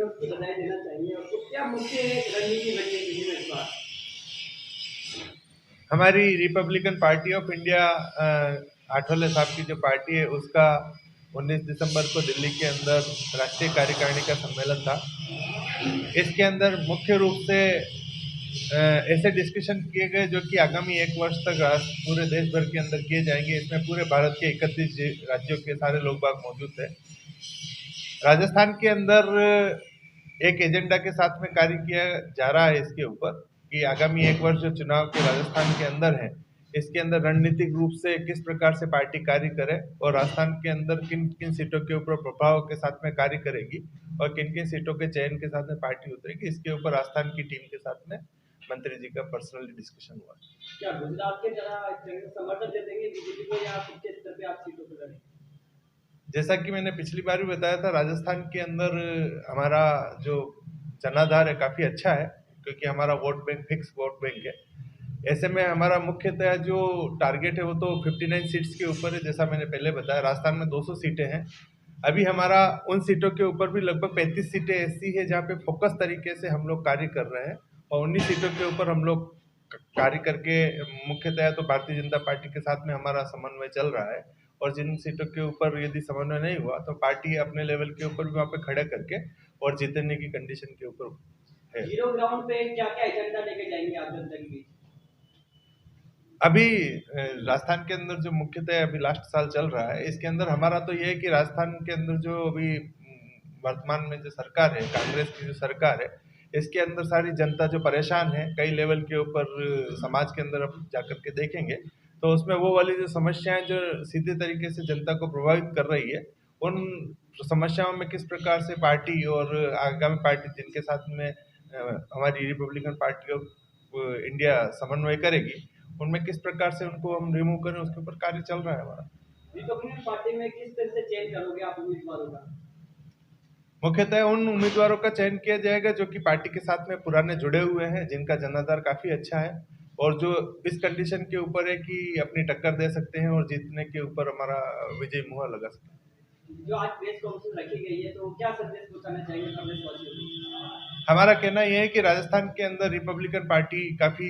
में उसकी बधाई देना चाहिए और तो क्या मुख्य रणनीति बनी है दिल्ली में इस बार? हमारी Republican party of India Athawale साहब की जो पार्टी है उसका 19 दिसंबर को दिल्ली के अंदर राष्ट्रीय कार्यकारिणी का सम्मेलन था। इसके अंदर मुख्य रूप से ऐसे डिस्कशन किए गए जो कि आगामी 1 वर्ष तक पूरे देश भर के अंदर किए जाएंगे। इसमें पूरे भारत के 31 राज्यों के सारे लोग बाग मौजूद थे। राजस्थान के अंदर एक एजेंडा के साथ में कार्य किया जा रहा है इसके ऊपर कि आगामी 1 वर्ष जो चुनाव के राजस्थान के अंदर है, इसके अंदर रणनीतिक रूप से किस प्रकार से पार्टी कार्य करे और राजस्थान के अंदर किन किन सीटों के ऊपर प्रभाव के साथ में कार्य करेगी और किन किन सीटों के चयन के साथ में पार्टी उतरेगी, इसके ऊपर राजस्थान की टीम के साथ में मंत्री जी का पर्सनली डिस्कशन हुआ। क्या गुजरात के तरह समर्थन दे देंगे बीजेपी को या किस स्तर पे आप सीटों पर लड़ेंगे? जैसा कि मैंने पिछली बार भी बताया था, राजस्थान के अंदर हमारा जो जनाधार है काफ़ी अच्छा है क्योंकि हमारा vote bank fix vote bank है। ऐसे में हमारा मुख्यतः जो टारगेट है वो तो 59 सीट्स के ऊपर है। जैसा मैंने पहले बताया, राजस्थान में 200 सीटें हैं। अभी हमारा उन सीटों के ऊपर भी लगभग 35 सीटें ऐसी है जहाँ पे फोकस तरीके से हम लोग कार्य कर रहे हैं और 19 सीटों के ऊपर हम लोग कार्य करके मुख्यतः तो भारतीय जनता पार्टी के साथ में हमारा समन्वय चल रहा है और जिन सीटों के ऊपर यदि समन्वय नहीं हुआ तो पार्टी अपने लेवल के ऊपर भी वहाँ पे खड़े करके और जीतने की कंडीशन के ऊपर है। जीरो ग्राउंड पे क्या क्या एजेंडा लेके जाएंगे आप जनता के बीच? अभी राजस्थान के अंदर जो मुख्यतः अभी लास्ट साल चल रहा है, इसके अंदर हमारा तो ये है कि राजस्थान के अंदर जो अभी वर्तमान में जो सरकार है, कांग्रेस की जो सरकार है, इसके अंदर सारी जनता जो परेशान है कई लेवल के ऊपर समाज के अंदर अब जाकर के देखेंगे तो उसमें वो वाली जो समस्याएं जो सीधे तरीके से जनता को प्रभावित कर रही है, उन समस्याओं में किस प्रकार से पार्टी और आगामी पार्टी जिनके साथ में हमारी रिपब्लिकन पार्टी ऑफ इंडिया समन्वय करेगी, उनमें किस प्रकार से उनको हम रिमूव करें उसके ऊपर कार्य चल रहा है हमारा। रिपब्लिकन पार्टी में किस तरह से चयन करोगे आप उम्मीदवारों का? मुख्यतः उन उम्मीदवारों का चयन किया जाएगा जो कि पार्टी के साथ में पुराने जुड़े हुए हैं, जिनका जनाधार काफी अच्छा है और जो इस कंडीशन के ऊपर है कि अपनी टक्कर दे सकते हैं और जीतने के ऊपर हमारा विजय मुहर लगा सकते हैं। जो आज प्रेस कॉन्फ्रेंस रखी गई है तो क्या संदेश पहुंचाना चाहिए प्रदेशवासियों को? हमारा कहना यह है कि राजस्थान के अंदर रिपब्लिकन पार्टी काफी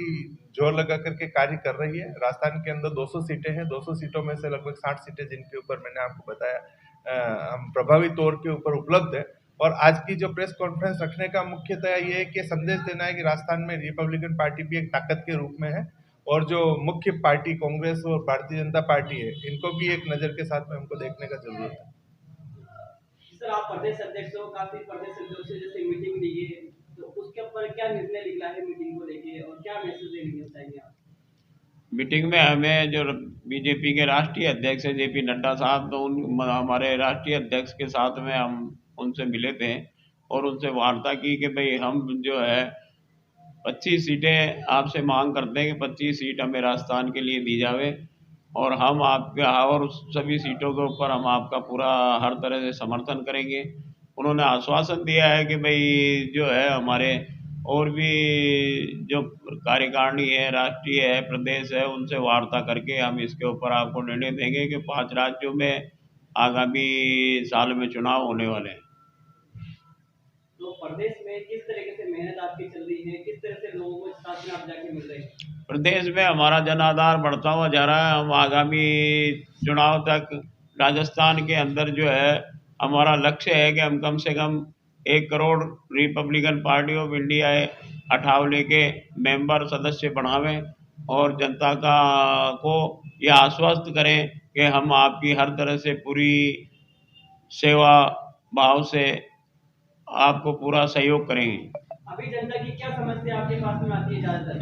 जोर लगा करके कार्य कर रही है। राजस्थान के अंदर 200 सीटें हैं, 200 सीटों में से लगभग 60 सीटें जिनके ऊपर मैंने आपको बताया हम प्रभावी तौर के ऊपर उपलब्ध है और आज की जो प्रेस कॉन्फ्रेंस रखने का मुख्यतः ये है कि संदेश देना है कि राजस्थान में रिपब्लिकन पार्टी भी एक ताकत के रूप में है और जो मुख्य पार्टी कांग्रेस और भारतीय जनता पार्टी है, इनको भी एक नज़र के साथ में हमको देखने का जरूरत है। सर, आप प्रदेश अध्यक्ष हो, काफी प्रदेश अध्यक्ष से जैसे मीटिंग ली है तो उसके ऊपर क्या निर्णय निकला है मीटिंग को लेके और क्या मैसेज देना चाहिए आप? मीटिंग में हमें जो बीजेपी के राष्ट्रीय अध्यक्ष है जेपी नड्डा साहब, तो उन हमारे राष्ट्रीय अध्यक्ष के साथ में हम उनसे मिले थे और उनसे वार्ता की कि भाई हम जो है 25 सीटें आपसे मांग करते हैं कि 25 सीट हमें राजस्थान के लिए दी जावे और हम आपका और सभी सीटों के ऊपर हम आपका पूरा हर तरह से समर्थन करेंगे। उन्होंने आश्वासन दिया है कि भाई जो है हमारे और भी जो कार्यकारिणी है, राष्ट्रीय है, प्रदेश है, उनसे वार्ता करके हम इसके ऊपर आपको निर्णय देंगे कि 5 राज्यों में आगामी साल में चुनाव होने वाले हैं। तो प्रदेश में किस तरीके से मेहनत आपकी चल रही है, किस तरह से लोगों को इस साथ में आप जाके मिल रहे हैं? प्रदेश में हमारा जनाधार बढ़ता हुआ जा रहा है। हम आगामी चुनाव तक राजस्थान के अंदर जो है हमारा लक्ष्य है कि हम कम से कम 1 crore Republican party of India Athawale के मेंबर सदस्य बढ़ावें और जनता का को यह आश्वस्त करें कि हम आपकी हर तरह से पूरी सेवा भाव से आपको पूरा सहयोग करेंगे। अभी जनता की क्या समस्या आपके पास में आती है ज्यादातर?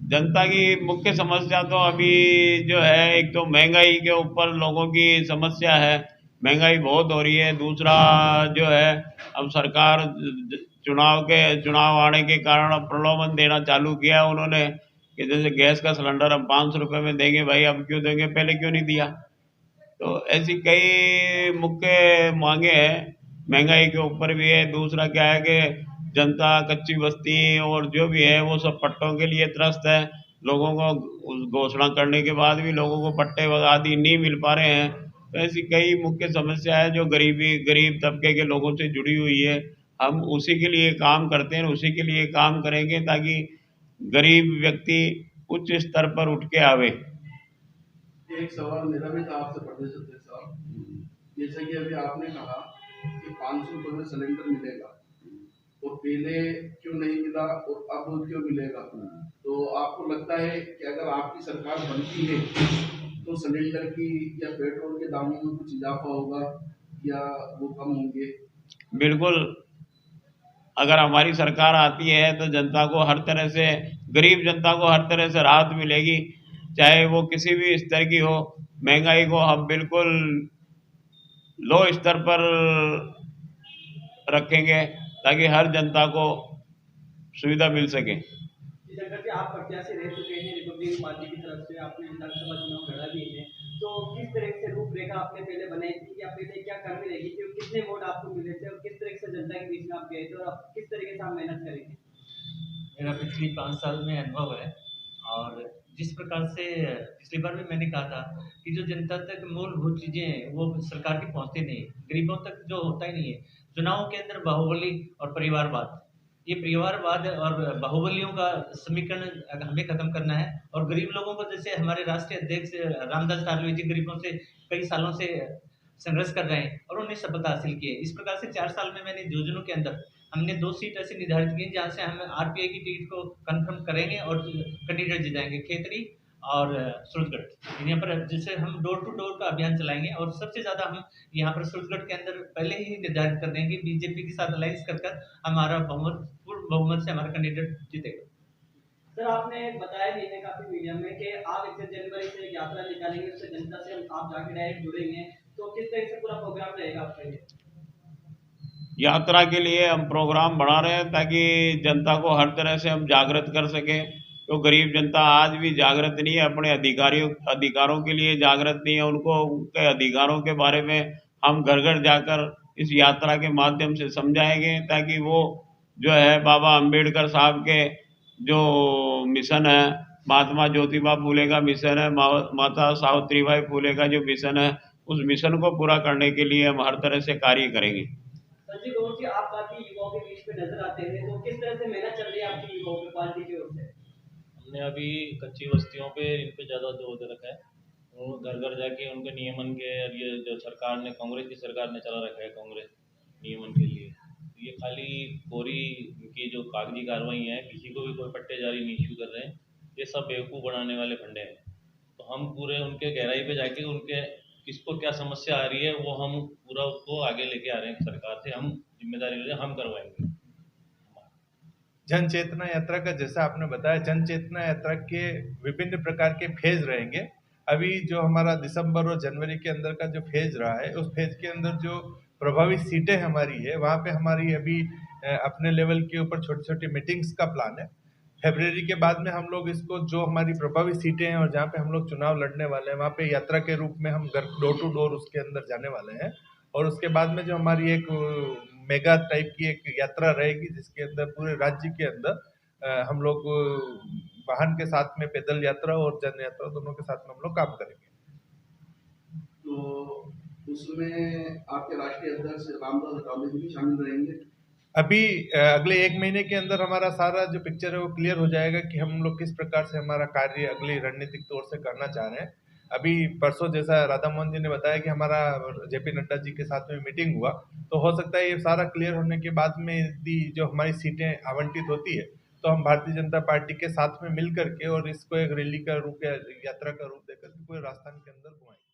जनता की मुख्य समस्या तो अभी जो है, एक तो महंगाई के ऊपर लोगों की समस्या है, महंगाई बहुत हो रही है। दूसरा जो है, अब सरकार चुनाव आने के कारण अब प्रलोभन देना चालू किया है उन्होंने कि जैसे गैस का सिलेंडर हम 500 रुपये में देंगे, भाई अब क्यों देंगे, पहले क्यों नहीं दिया। तो ऐसी कई मुख्य मांगे हैं, महंगाई के ऊपर भी है। दूसरा क्या है कि जनता कच्ची बस्ती और जो भी है वो सब पट्टों के लिए त्रस्त है। लोगों को घोषणा करने के बाद भी लोगों को पट्टे आदि नहीं मिल पा रहे हैं। तो ऐसी कई मुख्य समस्या है जो गरीब तबके के लोगों से जुड़ी हुई है हम उसी के लिए काम करते हैं, उसी के लिए काम करेंगे ताकि गरीब व्यक्ति उच्च स्तर पर उठ के आवे। एक सवाल मेरा भी था आपसे प्रदेश अध्यक्ष साहब, जैसे कि अभी आपने कहा कि 500 रुपये में सिलेंडर मिलेगा और पहले क्यों नहीं मिला और अब क्यों मिलेगा, तो आपको लगता है कि अगर आपकी सरकार बनती है तो सिलेंडर की या पेट्रोल के दामों में कुछ इजाफा होगा या वो कम होंगे? बिल्कुल, अगर हमारी सरकार आती है तो जनता को हर तरह से, गरीब जनता को हर तरह से राहत मिलेगी, चाहे वो किसी भी स्तर की हो। महंगाई को हम बिल्कुल लो स्तर पर रखेंगे ताकि हर जनता को सुविधा मिल सके। जी शंकर जी, आप प्रत्याशी रह चुके हैं रिपब्लिकन पार्टी की तरफ से, आपने विधानसभा चुनाव लड़ा भी है, तो किस तरह से रूपरेखा आपने पहले बनाई थी या पहले क्या करनी रहेगी कि कितने वोट आपको मिले थे और किस तरह से जनता के बीच में आप गए थे और आप किस तरीके से आप मेहनत करेंगे? मेरा पिछली 5 साल में अनुभव है और जिस प्रकार से पिछली बार भी मैंने कहा था कि जो जनता तक मूलभूत चीज़ें हैं वो सरकार की पहुँचती नहीं है, गरीबों तक जो होता ही नहीं है। चुनावों के अंदर बाहुबली और परिवारवाद, ये परिवारवाद और बाहुबलियों का समीकरण हमें खत्म करना है और गरीब लोगों को, जैसे हमारे राष्ट्रीय अध्यक्ष रामदास अठावले जी गरीबों से कई सालों से संघर्ष कर रहे हैं और उन्हें सफलता हासिल की है। इस प्रकार से 4 साल में मैंने झुंझुनू के अंदर हमने 2 सीट ऐसी निर्धारित की जहाँ से हम आरपीआई की टिकट को कंफर्म करेंगे और कैंडिडेट जिताएंगे, खेतरी और सूरजगढ़। यहाँ पर जैसे हम डोर टू डोर का अभियान चलाएंगे और सबसे ज़्यादा हम यहाँ पर सूरजगढ़ के अंदर पहले ही निर्धारित कर देंगे, बीजेपी के साथ अलायंस कर हमारा बहुमत, पूर्ण बहुमत से हमारा कैंडिडेट जीतेगा। सर, आपने बताया भी है काफी मीडिया में कि आप 21 जनवरी से एक यात्रा निकालेंगे, उससे जनता से आप जाके डायरेक्ट जुड़ेंगे, तो किस तरह से पूरा प्रोग्राम रहेगा आपका ये? यात्रा के लिए हम प्रोग्राम बढ़ा रहे हैं ताकि जनता को हर तरह से हम जागृत कर सकें। तो गरीब जनता आज भी जागृत नहीं है, अपने अधिकारों के लिए जागृत नहीं है, उनको उनके अधिकारों के बारे में हम घर घर जाकर इस यात्रा के माध्यम से समझाएंगे ताकि वो जो है बाबा अम्बेडकर साहब के जो मिशन है, महात्मा ज्योतिबा फूले का मिशन है, माता सावित्रीबाई फूले का जो मिशन है, उस मिशन को पूरा करने के लिए हम हर तरह से कार्य करेंगे। संजय गौर जी, आप काफी युवाओं के बीच में नजर आते हैं, तो किस तरह से मेहनत चल रही है आपकी युवाओं की पार्टी की ओर से? हमने अभी कच्ची बस्तियों पे इन पे ज़्यादा जोर दे रखा है, वो घर घर जाके उनके नियमन के, और ये जो सरकार ने, कांग्रेस की सरकार ने चला रखा है कांग्रेस नियमन के लिए, ये खाली कोरी की जो कागजी कार्रवाई है, किसी को भी कोई पट्टे जारी नहीं इशू कर रहे हैं, ये सब बेवकूफ़ बनाने वाले फंडे हैं। तो हम पूरे उनके गहराई पे जाके उनके किसको क्या समस्या आ रही है वो हम पूरा उसको आगे लेके आ रहे हैं, सरकार से हम जिम्मेदारी ले रहे हैं, हम करवाएंगे। जन चेतना यात्रा का जैसा आपने बताया, जन चेतना यात्रा के विभिन्न प्रकार के फेज रहेंगे। अभी जो हमारा दिसंबर और जनवरी के अंदर का जो फेज रहा है, उस फेज के अंदर जो प्रभावित सीटें हमारी है, वहाँ पे हमारी अभी अपने लेवल के ऊपर छोटी छोटी मीटिंग्स का प्लान है। फरवरी के बाद में हम लोग इसको, जो हमारी प्रभावित सीटें हैं और जहाँ पे हम लोग चुनाव लड़ने वाले हैं, वहाँ पे यात्रा के रूप में हम घर डोर टू डोर उसके अंदर जाने वाले हैं। और उसके बाद में जो हमारी एक मेगा टाइप की एक यात्रा रहेगी, जिसके अंदर पूरे राज्य के अंदर हम लोग वाहन के साथ में पैदल यात्रा और जन यात्रा दोनों के साथ में हम लोग काम करेंगे। तो उसमें आपके राष्ट्रीय अध्यक्ष रामदास अठावले जी भी शामिल रहेंगे? अभी अगले 1 महीने के अंदर हमारा सारा जो पिक्चर है वो क्लियर हो जाएगा कि हम लोग किस प्रकार से हमारा कार्य अगली रणनीतिक तौर से करना चाह रहे हैं। अभी परसों जैसा राधा मोहन जी ने बताया कि हमारा जेपी नड्डा जी के साथ में मीटिंग हुआ, तो हो सकता है ये सारा क्लियर होने के बाद में यदि जो हमारी सीटें आवंटित होती है तो हम भारतीय जनता पार्टी के साथ में मिल करके और इसको एक रैली का रूप या यात्रा का रूप देकर के पूरे राजस्थान के अंदर घुमाएंगे।